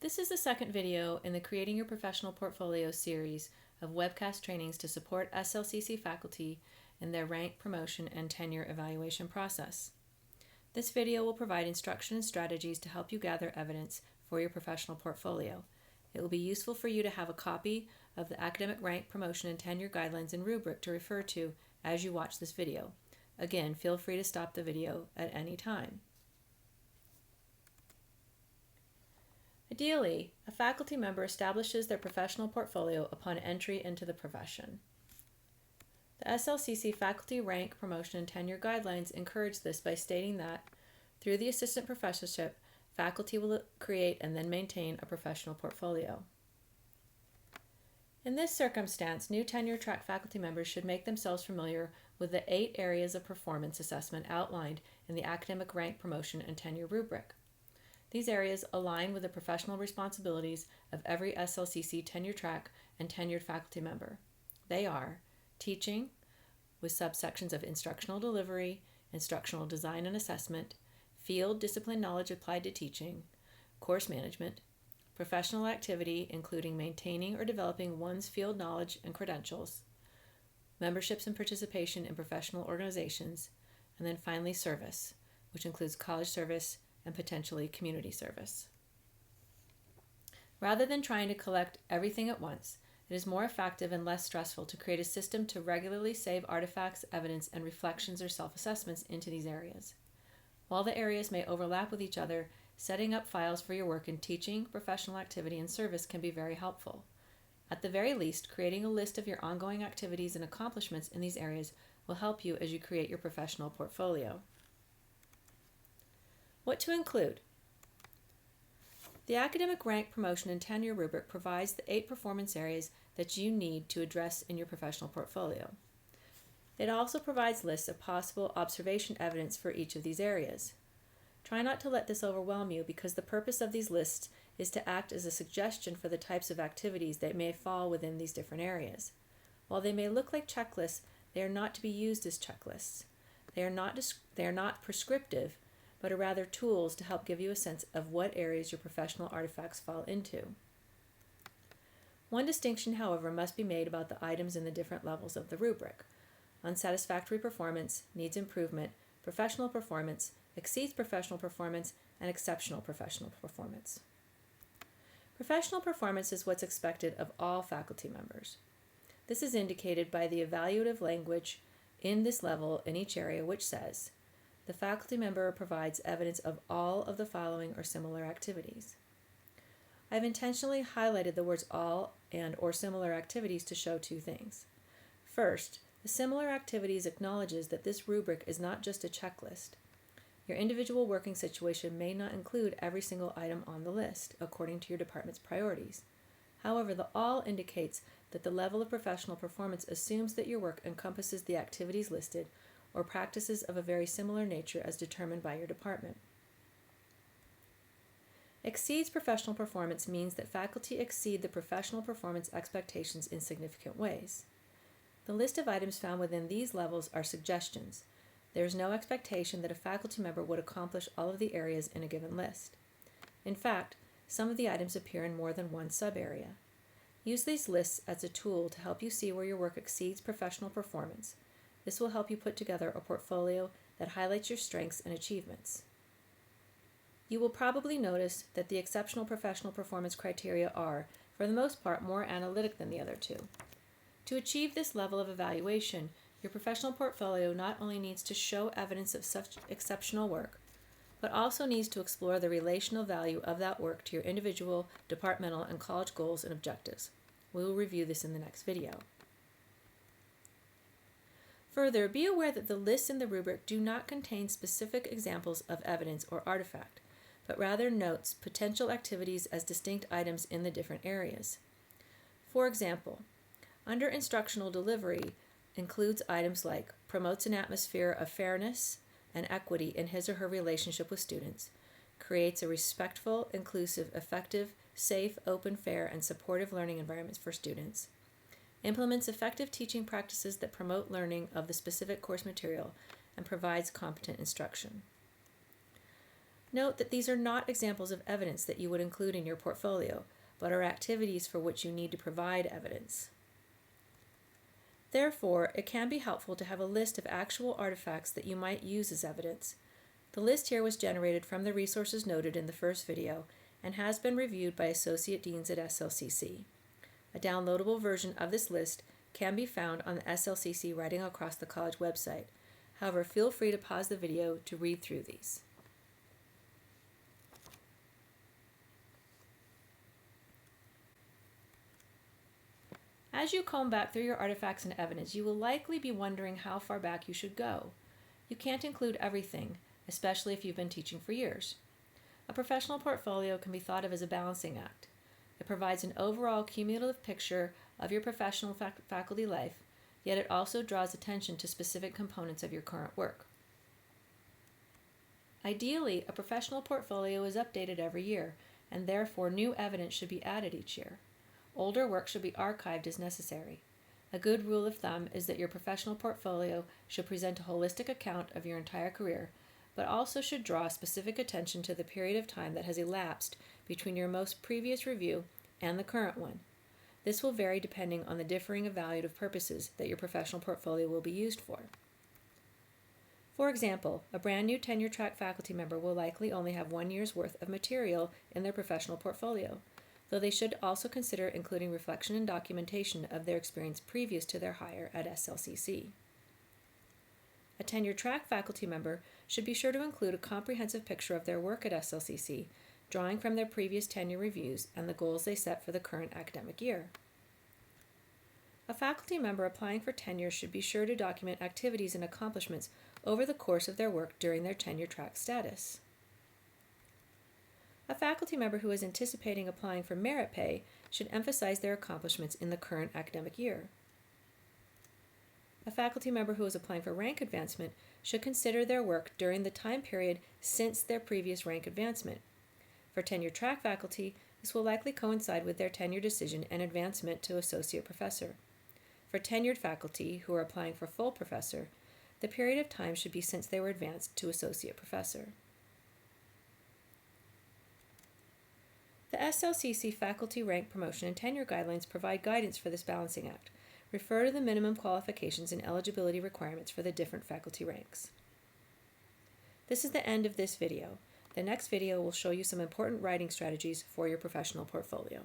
This is the second video in the Creating Your Professional Portfolio series of webcast trainings to support SLCC faculty in their rank, promotion, and tenure evaluation process. This video will provide instruction and strategies to help you gather evidence for your professional portfolio. It will be useful for you to have a copy of the Academic Rank, Promotion, and Tenure Guidelines and Rubric to refer to as you watch this video. Again, feel free to stop the video at any time. Ideally, a faculty member establishes their professional portfolio upon entry into the profession. The SLCC Faculty Rank, Promotion, and Tenure Guidelines encourage this by stating that, through the assistant professorship, faculty will create and then maintain a professional portfolio. In this circumstance, new tenure-track faculty members should make themselves familiar with the 8 areas of performance assessment outlined in the Academic Rank, Promotion, and Tenure Rubric. These areas align with the professional responsibilities of every SLCC tenure-track and tenured faculty member. They are teaching, with subsections of instructional delivery, instructional design and assessment, field discipline knowledge applied to teaching, course management, professional activity including maintaining or developing one's field knowledge and credentials, memberships and participation in professional organizations, and then finally service, which includes college service and potentially community service. Rather than trying to collect everything at once, it is more effective and less stressful to create a system to regularly save artifacts, evidence, and reflections or self-assessments into these areas. While the areas may overlap with each other, setting up files for your work in teaching, professional activity, and service can be very helpful. At the very least, creating a list of your ongoing activities and accomplishments in these areas will help you as you create your professional portfolio. What to include? The Academic Rank, Promotion, and Tenure Rubric provides the 8 performance areas that you need to address in your professional portfolio. It also provides lists of possible observation evidence for each of these areas. Try not to let this overwhelm you because the purpose of these lists is to act as a suggestion for the types of activities that may fall within these different areas. While they may look like checklists, they are not to be used as checklists. They are not prescriptive, but are rather tools to help give you a sense of what areas your professional artifacts fall into. One distinction, however, must be made about the items in the different levels of the rubric: unsatisfactory performance, needs improvement, professional performance, exceeds professional performance, and exceptional professional performance. Professional performance is what's expected of all faculty members. This is indicated by the evaluative language in this level in each area, which says, the faculty member provides evidence of all of the following or similar activities. I've intentionally highlighted the words all and or similar activities to show 2 things. First, the similar activities acknowledges that this rubric is not just a checklist. Your individual working situation may not include every single item on the list, according to your department's priorities. However, the all indicates that the level of professional performance assumes that your work encompasses the activities listed or practices of a very similar nature as determined by your department. Exceeds professional performance means that faculty exceed the professional performance expectations in significant ways. The list of items found within these levels are suggestions. There is no expectation that a faculty member would accomplish all of the areas in a given list. In fact, some of the items appear in more than one sub-area. Use these lists as a tool to help you see where your work exceeds professional performance. This will help you put together a portfolio that highlights your strengths and achievements. You will probably notice that the exceptional professional performance criteria are, for the most part, more analytic than the other 2. To achieve this level of evaluation, your professional portfolio not only needs to show evidence of such exceptional work, but also needs to explore the relational value of that work to your individual, departmental, and college goals and objectives. We will review this in the next video. Further, be aware that the lists in the rubric do not contain specific examples of evidence or artifact, but rather notes potential activities as distinct items in the different areas. For example, under instructional delivery includes items like promotes an atmosphere of fairness and equity in his or her relationship with students, creates a respectful, inclusive, effective, safe, open, fair, and supportive learning environments for students, implements effective teaching practices that promote learning of the specific course material, and provides competent instruction. Note that these are not examples of evidence that you would include in your portfolio, but are activities for which you need to provide evidence. Therefore, it can be helpful to have a list of actual artifacts that you might use as evidence. The list here was generated from the resources noted in the first video and has been reviewed by Associate Deans at SLCC. A downloadable version of this list can be found on the SLCC Writing Across the College website. However, feel free to pause the video to read through these. As you comb back through your artifacts and evidence, you will likely be wondering how far back you should go. You can't include everything, especially if you've been teaching for years. A professional portfolio can be thought of as a balancing act. It provides an overall cumulative picture of your professional faculty life, yet it also draws attention to specific components of your current work. Ideally, a professional portfolio is updated every year, and therefore new evidence should be added each year. Older work should be archived as necessary. A good rule of thumb is that your professional portfolio should present a holistic account of your entire career, but also should draw specific attention to the period of time that has elapsed between your most previous review and the current one. This will vary depending on the differing evaluative purposes that your professional portfolio will be used for. For example, a brand new tenure-track faculty member will likely only have 1 year's worth of material in their professional portfolio, though they should also consider including reflection and documentation of their experience previous to their hire at SLCC. A tenure-track faculty member should be sure to include a comprehensive picture of their work at SLCC, drawing from their previous tenure reviews and the goals they set for the current academic year. A faculty member applying for tenure should be sure to document activities and accomplishments over the course of their work during their tenure-track status. A faculty member who is anticipating applying for merit pay should emphasize their accomplishments in the current academic year. A faculty member who is applying for rank advancement should consider their work during the time period since their previous rank advancement. For tenure-track faculty, this will likely coincide with their tenure decision and advancement to associate professor. For tenured faculty who are applying for full professor, the period of time should be since they were advanced to associate professor. The SLCC Faculty Rank Promotion and Tenure Guidelines provide guidance for this balancing act. Refer to the minimum qualifications and eligibility requirements for the different faculty ranks. This is the end of this video. The next video will show you some important writing strategies for your professional portfolio.